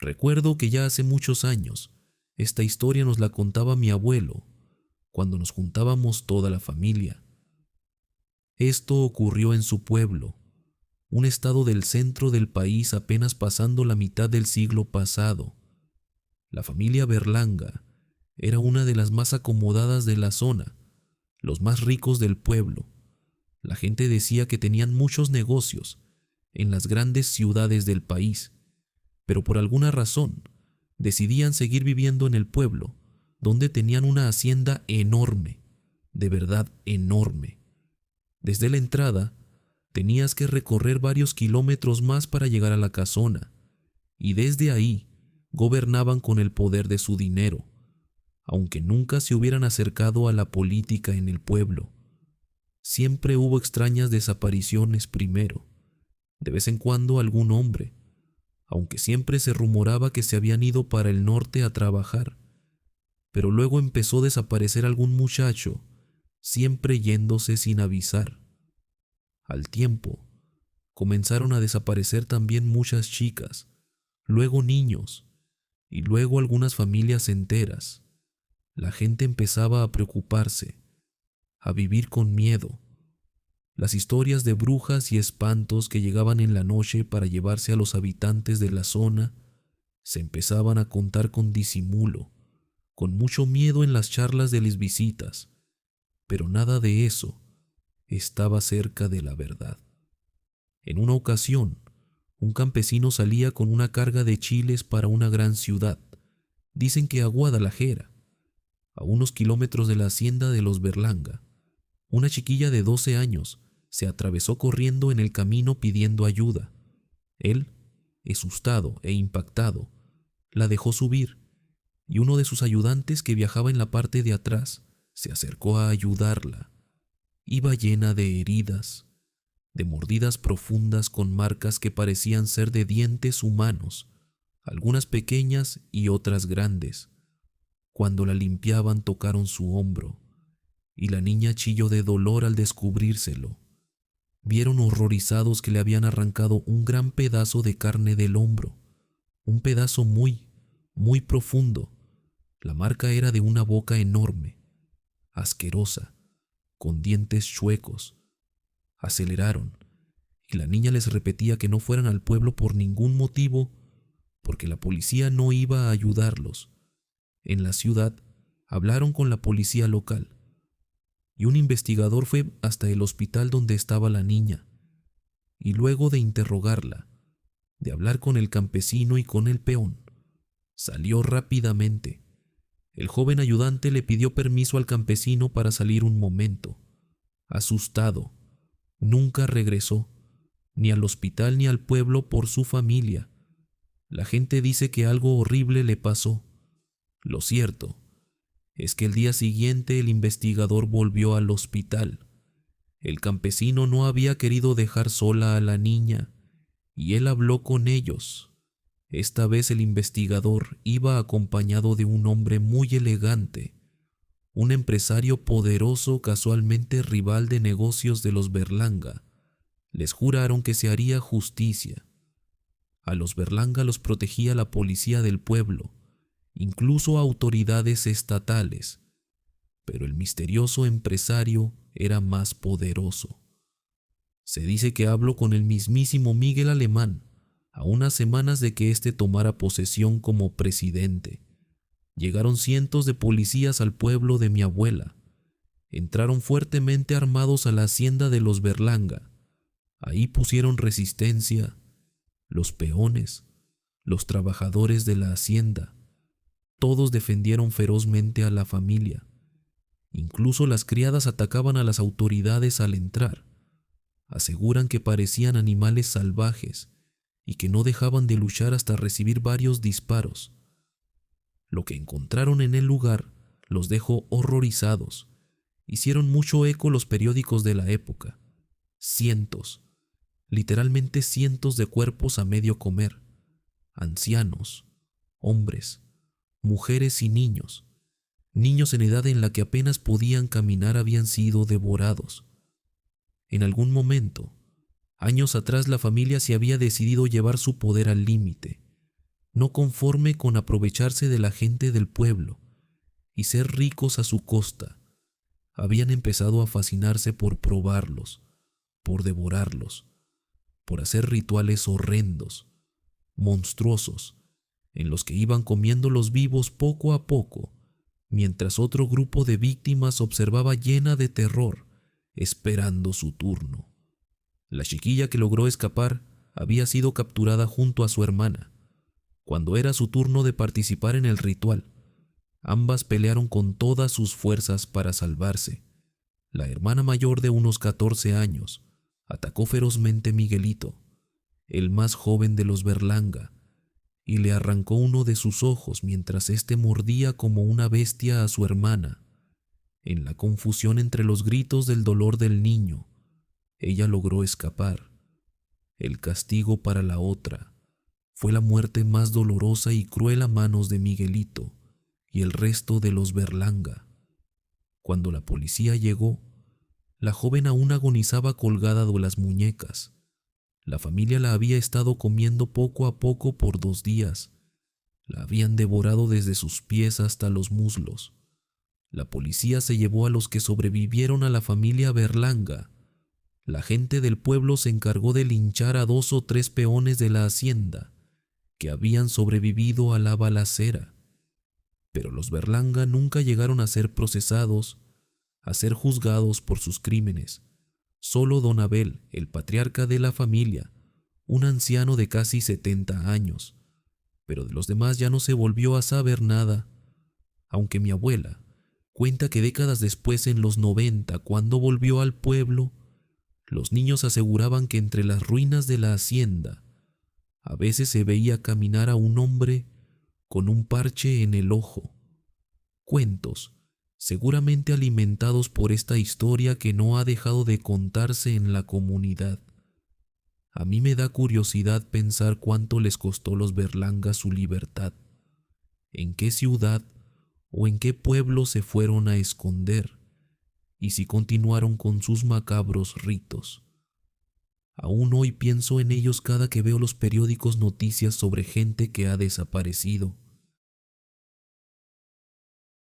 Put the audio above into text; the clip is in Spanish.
Recuerdo que ya hace muchos años, esta historia nos la contaba mi abuelo, cuando nos juntábamos toda la familia. Esto ocurrió en su pueblo, un estado del centro del país apenas pasando la mitad del siglo pasado. La familia Berlanga era una de las más acomodadas de la zona, los más ricos del pueblo. La gente decía que tenían muchos negocios en las grandes ciudades del país, pero por alguna razón decidían seguir viviendo en el pueblo, donde tenían una hacienda enorme, de verdad enorme. Desde la entrada, tenías que recorrer varios kilómetros más para llegar a la casona, y desde ahí gobernaban con el poder de su dinero, aunque nunca se hubieran acercado a la política en el pueblo. Siempre hubo extrañas desapariciones primero, de vez en cuando algún hombre, aunque siempre se rumoraba que se habían ido para el norte a trabajar, pero luego empezó a desaparecer algún muchacho, siempre yéndose sin avisar. Al tiempo, comenzaron a desaparecer también muchas chicas, luego niños, y luego algunas familias enteras. La gente empezaba a preocuparse, a vivir con miedo. Las historias de brujas y espantos que llegaban en la noche para llevarse a los habitantes de la zona se empezaban a contar con disimulo, con mucho miedo en las charlas de las visitas, pero nada de eso estaba cerca de la verdad. En una ocasión, un campesino salía con una carga de chiles para una gran ciudad, dicen que a Guadalajara, a unos kilómetros de la hacienda de los Berlanga. Una chiquilla de 12 años se atravesó corriendo en el camino pidiendo ayuda. Él, asustado e impactado, la dejó subir, y uno de sus ayudantes que viajaba en la parte de atrás se acercó a ayudarla. Iba llena de heridas, de mordidas profundas con marcas que parecían ser de dientes humanos, algunas pequeñas y otras grandes. Cuando la limpiaban tocaron su hombro, y la niña chilló de dolor al descubrírselo. Vieron horrorizados que le habían arrancado un gran pedazo de carne del hombro, un pedazo muy, muy profundo. La marca era de una boca enorme, asquerosa, con dientes chuecos. Aceleraron, y la niña les repetía que no fueran al pueblo por ningún motivo, porque la policía no iba a ayudarlos. En la ciudad hablaron con la policía local, y un investigador fue hasta el hospital donde estaba la niña, y luego de interrogarla, de hablar con el campesino y con el peón, salió rápidamente. El joven ayudante le pidió permiso al campesino para salir un momento. Asustado, nunca regresó, ni al hospital ni al pueblo por su familia. La gente dice que algo horrible le pasó. Lo cierto es que el día siguiente el investigador volvió al hospital. El campesino no había querido dejar sola a la niña, y él habló con ellos. Esta vez el investigador iba acompañado de un hombre muy elegante, un empresario poderoso casualmente rival de negocios de los Berlanga. Les juraron que se haría justicia. A los Berlanga los protegía la policía del pueblo, incluso autoridades estatales, pero el misterioso empresario era más poderoso. Se dice que habló con el mismísimo Miguel Alemán a unas semanas de que éste tomara posesión como presidente. Llegaron cientos de policías al pueblo de mi abuela. Entraron fuertemente armados a la hacienda de los Berlanga. Ahí pusieron resistencia los peones, los trabajadores de la hacienda. Todos defendieron ferozmente a la familia. Incluso las criadas atacaban a las autoridades al entrar. Aseguran que parecían animales salvajes y que no dejaban de luchar hasta recibir varios disparos. Lo que encontraron en el lugar los dejó horrorizados. Hicieron mucho eco los periódicos de la época. Cientos, literalmente cientos de cuerpos a medio comer. Ancianos, hombres, mujeres y niños. Niños en edad en la que apenas podían caminar habían sido devorados. En algún momento, años atrás, la familia se había decidido llevar su poder al límite. no conforme con aprovecharse de la gente del pueblo y ser ricos a su costa, habían empezado a fascinarse por probarlos, por devorarlos, por hacer rituales horrendos, monstruosos, en los que iban comiéndolos vivos poco a poco, mientras otro grupo de víctimas observaba llena de terror, esperando su turno. La chiquilla que logró escapar había sido capturada junto a su hermana. Cuando era su turno de participar en el ritual, ambas pelearon con todas sus fuerzas para salvarse. La hermana mayor, de unos 14 años, atacó ferozmente a Miguelito, el más joven de los Berlanga, y le arrancó uno de sus ojos mientras éste mordía como una bestia a su hermana. En la confusión entre los gritos del dolor del niño, ella logró escapar. El castigo para la otra fue la muerte más dolorosa y cruel a manos de Miguelito y el resto de los Berlanga. Cuando la policía llegó, la joven aún agonizaba colgada de las muñecas. La familia la había estado comiendo poco a poco por 2 días. La habían devorado desde sus pies hasta los muslos. La policía se llevó a los que sobrevivieron a la familia Berlanga. La gente del pueblo se encargó de linchar a 2 o 3 peones de la hacienda que habían sobrevivido a la balacera. Pero los Berlanga nunca llegaron a ser procesados, a ser juzgados por sus crímenes. Solo don Abel, el patriarca de la familia, un anciano de casi 70 años, pero de los demás ya no se volvió a saber nada, aunque mi abuela cuenta que décadas después, en los 90, cuando volvió al pueblo, los niños aseguraban que entre las ruinas de la hacienda a veces se veía caminar a un hombre con un parche en el ojo. Cuentos seguramente alimentados por esta historia que no ha dejado de contarse en la comunidad. A mí me da curiosidad pensar cuánto les costó los Berlanga su libertad, en qué ciudad o en qué pueblo se fueron a esconder, y si continuaron con sus macabros ritos. Aún hoy pienso en ellos cada que veo los periódicos noticias sobre gente que ha desaparecido,